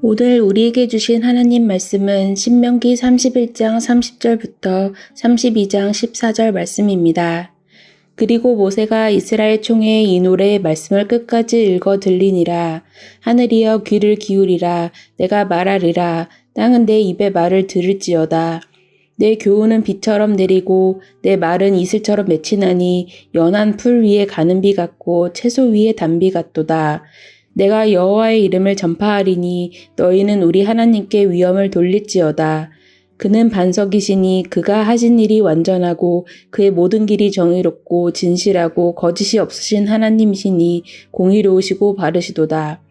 오늘 우리에게 주신 하나님 말씀은 신명기 31장 30절부터 32장 14절 말씀입니다. 그리고 모세가 이스라엘 총회에 이 노래의 말씀을 끝까지 읽어 들리니라. 하늘이여 귀를 기울이라. 내가 말하리라. 땅은 내 입의 말을 들을지어다. 내 교훈은 비처럼 내리고 내 말은 이슬처럼 맺히나니 연한 풀 위에 가는 비 같고 채소 위에 단비 같도다. 내가 여호와의 이름을 전파하리니 너희는 우리 하나님께 위엄을 돌릴지어다. 그는 반석이시니 그가 하신 일이 완전하고 그의 모든 길이 정의롭고 진실하고 거짓이 없으신 하나님이시니 공의로우시고 바르시도다.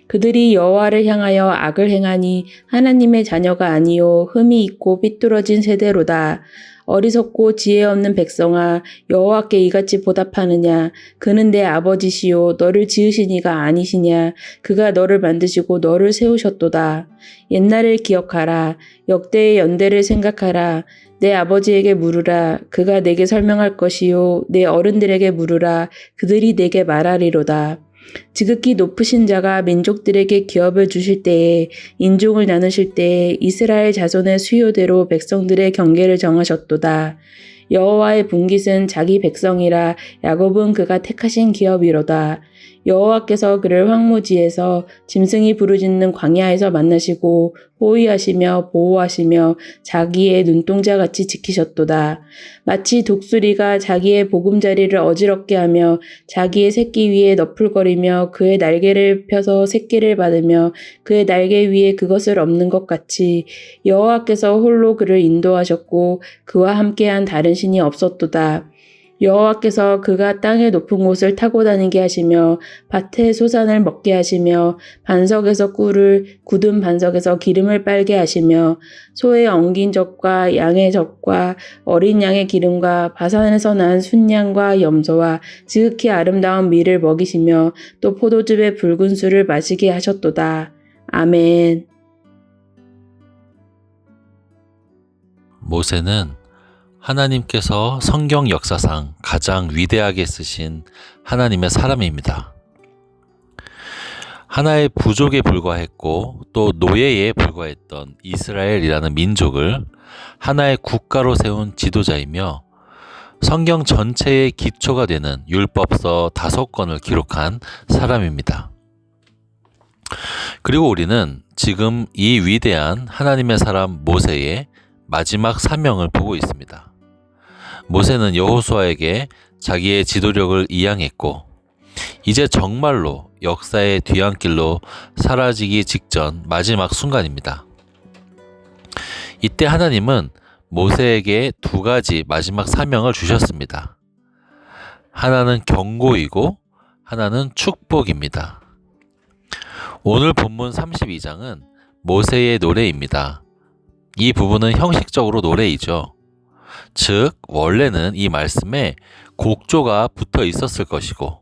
그들이 여호와를 향하여 악을 행하니 하나님의 자녀가 아니요 흠이 있고 삐뚤어진 세대로다. 어리석고 지혜 없는 백성아, 여호와께 이같이 보답하느냐? 그는 내 아버지시요 너를 지으신 이가 아니시냐? 그가 너를 만드시고 너를 세우셨도다. 옛날을 기억하라. 역대의 연대를 생각하라. 내 아버지에게 물으라. 그가 내게 설명할 것이요 내 어른들에게 물으라. 그들이 내게 말하리로다. 지극히 높으신 자가 민족들에게 기업을 주실 때에 인종을 나누실 때에 이스라엘 자손의 수요대로 백성들의 경계를 정하셨도다. 여호와의 분깃은 자기 백성이라 야곱은 그가 택하신 기업이로다. 여호와께서 그를 황무지에서 짐승이 부르짖는 광야에서 만나시고 호위하시며 보호하시며 자기의 눈동자같이 지키셨도다. 마치 독수리가 자기의 보금자리를 어지럽게 하며 자기의 새끼 위에 너풀거리며 그의 날개를 펴서 새끼를 받으며 그의 날개 위에 그것을 엎는 것 같이 여호와께서 홀로 그를 인도하셨고 그와 함께한 다른 신이 없었도다. 여호와께서 그가 땅의 높은 곳을 타고 다니게 하시며 밭의 소산을 먹게 하시며 반석에서 꿀을 굳은 반석에서 기름을 빨게 하시며 소의 엉긴 젖과 양의 젖과 어린 양의 기름과 바산에서 난 순양과 염소와 지극히 아름다운 밀을 먹이시며 또 포도즙의 붉은 술을 마시게 하셨도다. 아멘. 모세는 하나님께서 성경 역사상 가장 위대하게 쓰신 하나님의 사람입니다. 하나의 부족에 불과했고 또 노예에 불과했던 이스라엘이라는 민족을 하나의 국가로 세운 지도자이며 성경 전체의 기초가 되는 율법서 5권을 기록한 사람입니다. 그리고 우리는 지금 이 위대한 하나님의 사람 모세의 마지막 사명을 보고 있습니다. 모세는 여호수아에게 자기의 지도력을 이양했고 이제 정말로 역사의 뒤안길로 사라지기 직전 마지막 순간입니다. 이때 하나님은 모세에게 2가지 마지막 사명을 주셨습니다. 하나는 경고이고 하나는 축복입니다. 오늘 본문 32장은 모세의 노래입니다. 이 부분은 형식적으로 노래이죠. 즉 원래는 이 말씀에 곡조가 붙어 있었을 것이고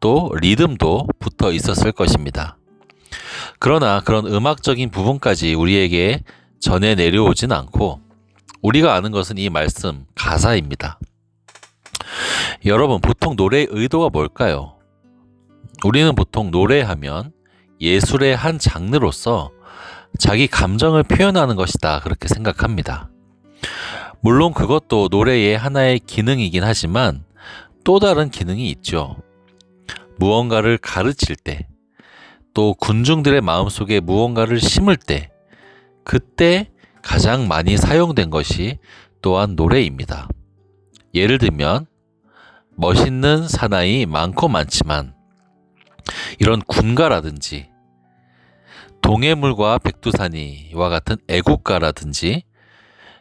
또 리듬도 붙어 있었을 것입니다. 그러나 그런 음악적인 부분까지 우리에게 전해 내려오진 않고 우리가 아는 것은 이 말씀 가사입니다. 여러분, 보통 노래의 의도가 뭘까요? 우리는 보통 노래하면 예술의 한 장르로서 자기 감정을 표현하는 것이다 그렇게 생각합니다. 물론 그것도 노래의 하나의 기능이긴 하지만 또 다른 기능이 있죠. 무언가를 가르칠 때, 또 군중들의 마음속에 무언가를 심을 때, 그때 가장 많이 사용된 것이 또한 노래입니다. 예를 들면 멋있는 사나이 많고 많지만 이런 군가라든지 동해물과 백두산이와 같은 애국가라든지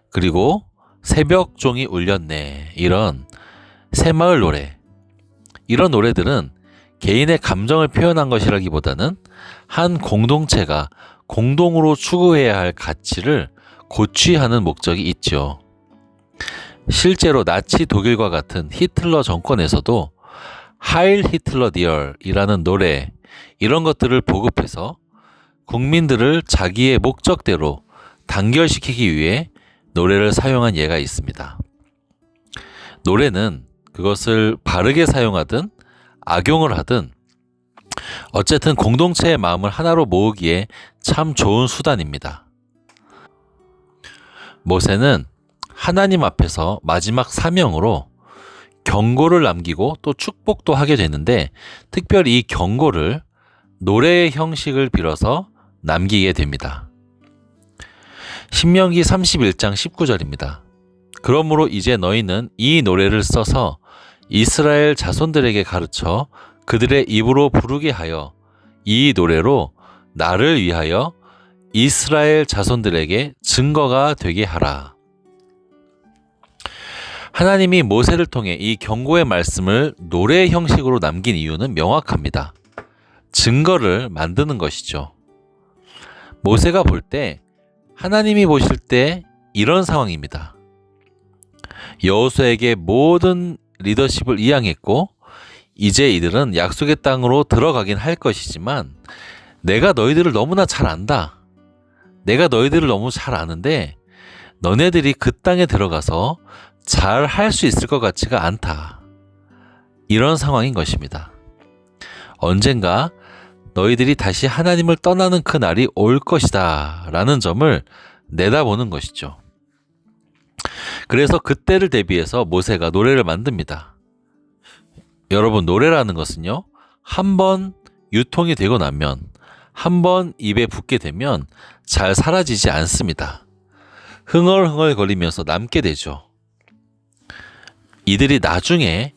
그리고 새벽종이 울렸네 이런 새마을 노래, 이런 노래들은 개인의 감정을 표현한 것이라기보다는 한 공동체가 공동으로 추구해야 할 가치를 고취하는 목적이 있죠. 실제로 나치 독일과 같은 히틀러 정권에서도 하일 히틀러 디얼이라는 노래, 이런 것들을 보급해서 국민들을 자기의 목적대로 단결시키기 위해 노래를 사용한 예가 있습니다. 노래는 그것을 바르게 사용하든 악용을 하든 어쨌든 공동체의 마음을 하나로 모으기에 참 좋은 수단입니다. 모세는 하나님 앞에서 마지막 사명으로 경고를 남기고 또 축복도 하게 되는데, 특별히 이 경고를 노래의 형식을 빌어서 남기게 됩니다. 신명기 31장 19절입니다. 그러므로 이제 너희는 이 노래를 써서 이스라엘 자손들에게 가르쳐 그들의 입으로 부르게 하여 이 노래로 나를 위하여 이스라엘 자손들에게 증거가 되게 하라. 하나님이 모세를 통해 이 경고의 말씀을 노래의 형식으로 남긴 이유는 명확합니다. 증거를 만드는 것이죠. 모세가 볼 때, 하나님이 보실 때 이런 상황입니다. 여호수아에게 모든 리더십을 이양했고 이제 이들은 약속의 땅으로 들어가긴 할 것이지만 내가 너희들을 너무나 잘 안다. 내가 너희들을 너무 잘 아는데 너네들이 그 땅에 들어가서 잘 할 수 있을 것 같지가 않다. 이런 상황인 것입니다. 언젠가 너희들이 다시 하나님을 떠나는 그 날이 올 것이다 라는 점을 내다보는 것이죠. 그래서 그때를 대비해서 모세가 노래를 만듭니다. 여러분, 노래라는 것은요, 한번 유통이 되고 나면, 한번 입에 붙게 되면 잘 사라지지 않습니다. 흥얼흥얼 거리면서 남게 되죠. 이들이 나중에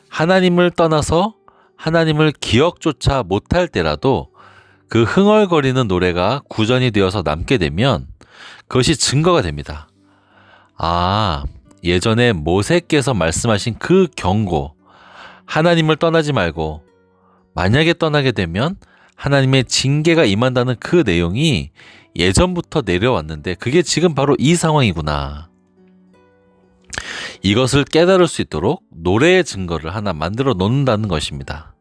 하나님을 떠나서 하나님을 기억조차 못할 때라도 그 흥얼거리는 노래가 구전이 되어서 남게 되면 그것이 증거가 됩니다. 아, 예전에 모세께서 말씀하신 그 경고, 하나님을 떠나지 말고 만약에 떠나게 되면 하나님의 징계가 임한다는 그 내용이 예전부터 내려왔는데 그게 지금 바로 이 상황이구나. 이것을 깨달을 수 있도록 노래의 증거를 하나 만들어 놓는다는 것입니다.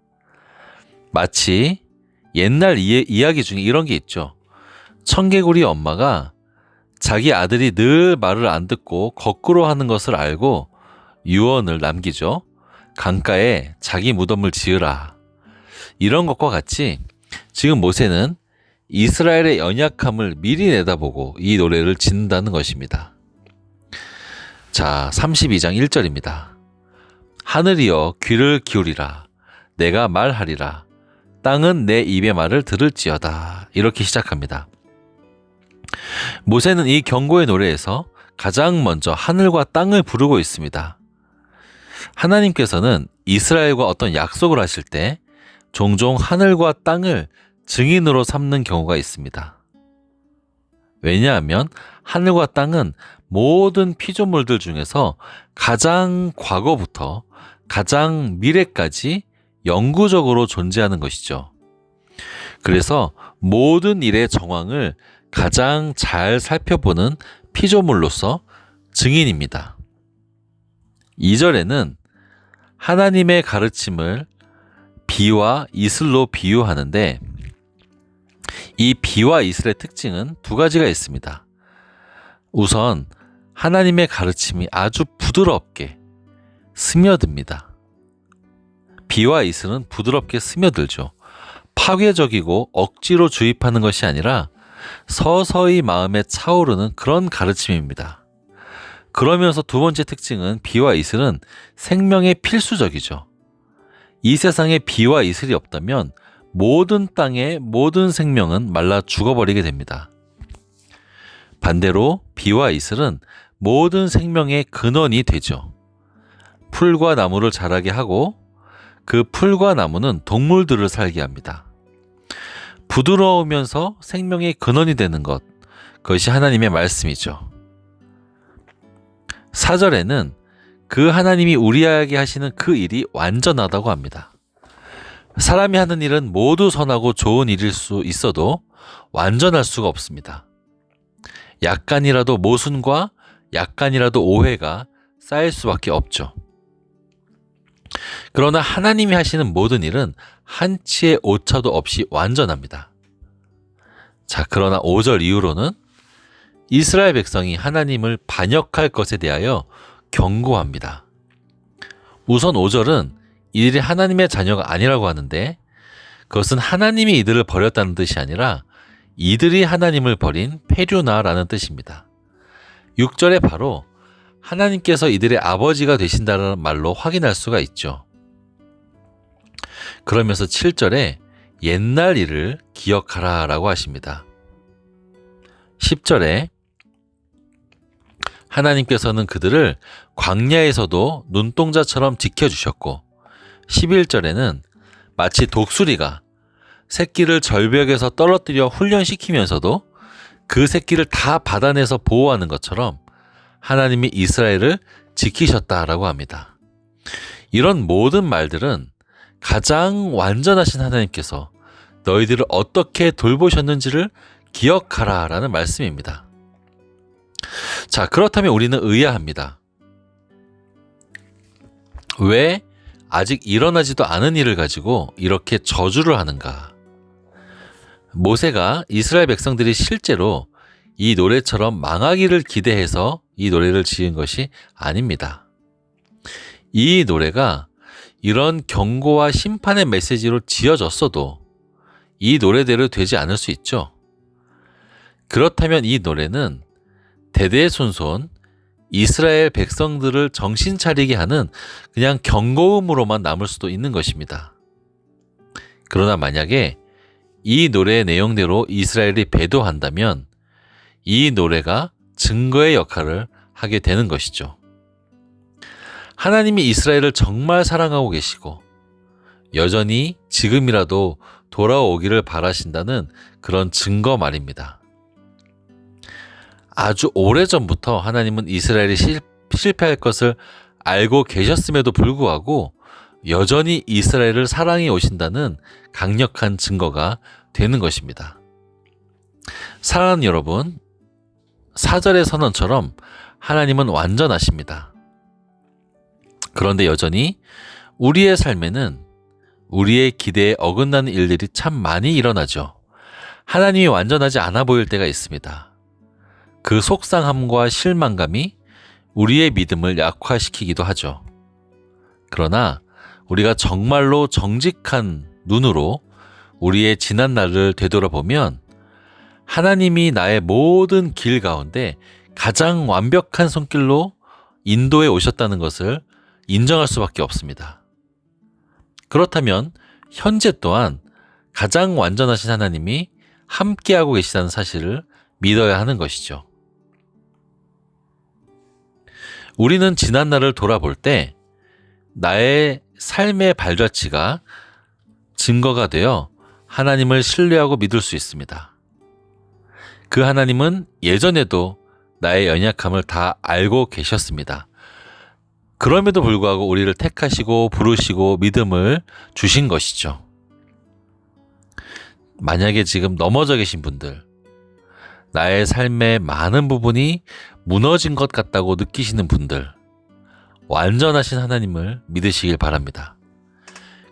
마치 옛날 이야기 중에 이런 게 있죠. 청개구리 엄마가 자기 아들이 늘 말을 안 듣고 거꾸로 하는 것을 알고 유언을 남기죠. 강가에 자기 무덤을 지으라. 이런 것과 같이 지금 모세는 이스라엘의 연약함을 미리 내다보고 이 노래를 짓는다는 것입니다. 자, 32장 1절입니다. 하늘이여 귀를 기울이라. 내가 말하리라. 땅은 내 입의 말을 들을지어다. 이렇게 시작합니다. 모세는 이 경고의 노래에서 가장 먼저 하늘과 땅을 부르고 있습니다. 하나님께서는 이스라엘과 어떤 약속을 하실 때 종종 하늘과 땅을 증인으로 삼는 경우가 있습니다. 왜냐하면 하늘과 땅은 모든 피조물들 중에서 가장 과거부터 가장 미래까지 영구적으로 존재하는 것이죠. 그래서 모든 일의 정황을 가장 잘 살펴보는 피조물로서 증인입니다. 2절에는 하나님의 가르침을 비와 이슬로 비유하는데 이 비와 이슬의 특징은 두 가지가 있습니다. 우선 하나님의 가르침이 아주 부드럽게 스며듭니다. 비와 이슬은 부드럽게 스며들죠. 파괴적이고 억지로 주입하는 것이 아니라 서서히 마음에 차오르는 그런 가르침입니다. 그러면서 두 번째 특징은 비와 이슬은 생명의 필수적이죠. 이 세상에 비와 이슬이 없다면 모든 땅의 모든 생명은 말라 죽어버리게 됩니다. 반대로 비와 이슬은 모든 생명의 근원이 되죠. 풀과 나무를 자라게 하고 그 풀과 나무는 동물들을 살게 합니다. 부드러우면서 생명의 근원이 되는 것, 그것이 하나님의 말씀이죠. 4절에는 그 하나님이 우리에게 하시는 그 일이 완전하다고 합니다. 사람이 하는 일은 모두 선하고 좋은 일일 수 있어도 완전할 수가 없습니다. 약간이라도 모순과 약간이라도 오해가 쌓일 수밖에 없죠. 그러나 하나님이 하시는 모든 일은 한치의 오차도 없이 완전합니다. 자, 그러나 5절 이후로는 이스라엘 백성이 하나님을 반역할 것에 대하여 경고합니다. 우선 5절은 이들이 하나님의 자녀가 아니라고 하는데 그것은 하나님이 이들을 버렸다는 뜻이 아니라 이들이 하나님을 버린 페류나라는 뜻입니다. 6절에 바로 하나님께서 이들의 아버지가 되신다는 말로 확인할 수가 있죠. 그러면서 7절에 옛날 일을 기억하라 라고 하십니다. 10절에 하나님께서는 그들을 광야에서도 눈동자처럼 지켜주셨고 11절에는 마치 독수리가 새끼를 절벽에서 떨어뜨려 훈련시키면서도 그 새끼를 다 받아내서 보호하는 것처럼 하나님이 이스라엘을 지키셨다라고 합니다. 이런 모든 말들은 가장 완전하신 하나님께서 너희들을 어떻게 돌보셨는지를 기억하라 라는 말씀입니다. 자, 그렇다면 우리는 의아합니다. 왜 아직 일어나지도 않은 일을 가지고 이렇게 저주를 하는가? 모세가 이스라엘 백성들이 실제로 이 노래처럼 망하기를 기대해서 이 노래를 지은 것이 아닙니다. 이 노래가 이런 경고와 심판의 메시지로 지어졌어도 이 노래대로 되지 않을 수 있죠. 그렇다면 이 노래는 대대손손 이스라엘 백성들을 정신 차리게 하는 그냥 경고음으로만 남을 수도 있는 것입니다. 그러나 만약에 이 노래의 내용대로 이스라엘이 배도한다면 이 노래가 증거의 역할을 하게 되는 것이죠. 하나님이 이스라엘을 정말 사랑하고 계시고 여전히 지금이라도 돌아오기를 바라신다는 그런 증거 말입니다. 아주 오래전부터 하나님은 이스라엘이 실패할 것을 알고 계셨음에도 불구하고 여전히 이스라엘을 사랑해 오신다는 강력한 증거가 되는 것입니다. 사랑하는 여러분, 4절의 선언처럼 하나님은 완전하십니다. 그런데 여전히 우리의 삶에는 우리의 기대에 어긋나는 일들이 참 많이 일어나죠. 하나님이 완전하지 않아 보일 때가 있습니다. 그 속상함과 실망감이 우리의 믿음을 약화시키기도 하죠. 그러나 우리가 정말로 정직한 눈으로 우리의 지난 날을 되돌아보면 하나님이 나의 모든 길 가운데 가장 완벽한 손길로 인도해 오셨다는 것을 인정할 수밖에 없습니다. 그렇다면 현재 또한 가장 완전하신 하나님이 함께하고 계시다는 사실을 믿어야 하는 것이죠. 우리는 지난 날을 돌아볼 때 나의 삶의 발자취가 증거가 되어 하나님을 신뢰하고 믿을 수 있습니다. 그 하나님은 예전에도 나의 연약함을 다 알고 계셨습니다. 그럼에도 불구하고 우리를 택하시고 부르시고 믿음을 주신 것이죠. 만약에 지금 넘어져 계신 분들, 나의 삶의 많은 부분이 무너진 것 같다고 느끼시는 분들, 완전하신 하나님을 믿으시길 바랍니다.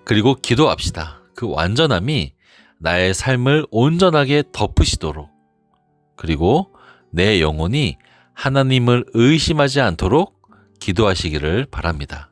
그리고 기도합시다. 그 완전함이 나의 삶을 온전하게 덮으시도록, 그리고 내 영혼이 하나님을 의심하지 않도록 기도하시기를 바랍니다.